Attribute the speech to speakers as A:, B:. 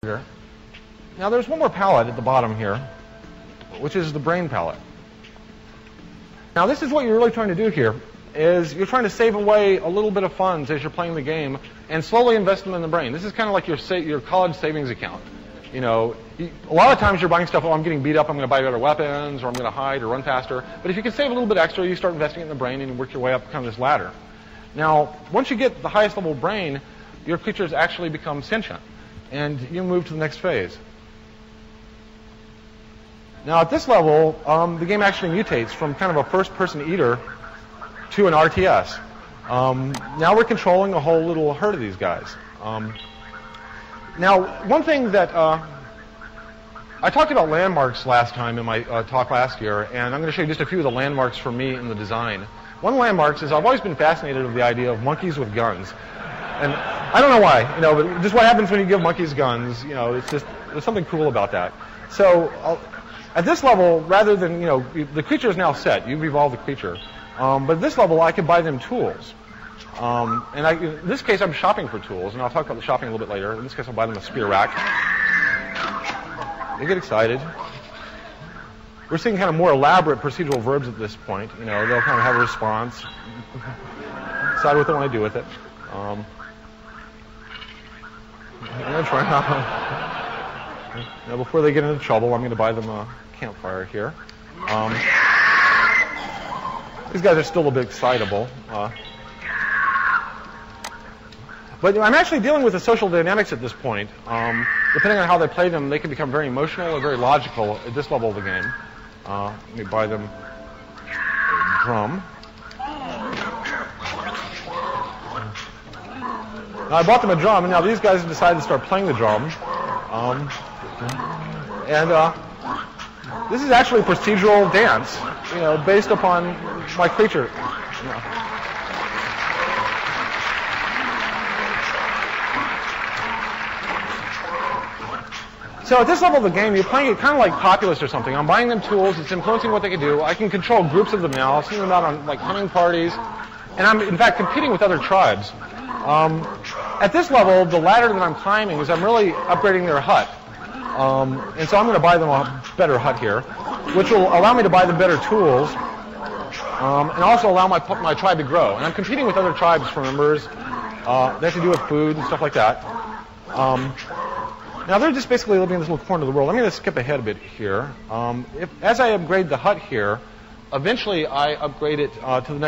A: here. Now there's one more palette at the bottom here, which is the brain palette. Now this is what you're really trying to do here, is you're trying to save away a little bit of funds as you're playing the game and slowly invest them in the brain. This is kind of like your college savings account. You know, a lot of times you're buying stuff, oh, I'm getting beat up, I'm going to buy better weapons, or I'm going to hide or run faster. But if you can save a little bit extra, you start investing it in the brain and you work your way up kind of this ladder. Now, once you get the highest level brain, your creatures actually become sentient, and you move to the next phase. Now, at this level, the game actually mutates from kind of a first-person eater to an RTS. Now we're controlling a whole little herd of these guys. Now, one thing that I talked about landmarks last time in my talk last year, and I'm going to show you just a few of the landmarks for me in the design. One of the landmarks is I've always been fascinated with the idea of monkeys with guns. And I don't know why, but just what happens when you give monkeys guns, it's just, there's something cool about that. So at this level, rather than, the creature is now set. You've evolved the creature. But at this level, I can buy them tools. And in this case, I'm shopping for tools, and I'll talk about the shopping a little bit later. In this case, I'll buy them a spear rack. They get excited. We're seeing kind of more elaborate procedural verbs at this point. They'll kind of have a response, decide what they want to do with it. I'm going to try now, before they get into trouble, I'm going to buy them a campfire here. These guys are still a bit excitable. But I'm actually dealing with the social dynamics at this point. Depending on how they play them, they can become very emotional or very logical at this level of the game. Let me buy them a drum. Now, I bought them a drum, and now these guys have decided to start playing the drum. This is actually a procedural dance, based upon my creature. So at this level of the game, you're playing it kind of like Populist or something. I'm buying them tools. It's influencing what they can do. I can control groups of them now. I'll send them out on hunting parties. And I'm, in fact, competing with other tribes. At this level, the ladder that I'm climbing is I'm really upgrading their hut. And so I'm going to buy them a better hut here, which will allow me to buy them better tools and also allow my tribe to grow. And I'm competing with other tribes for members. They have to do with food and stuff like that. Now, they're just basically living in this little corner of the world. I'm going to skip ahead a bit here. As I upgrade the hut here, eventually I upgrade it to the next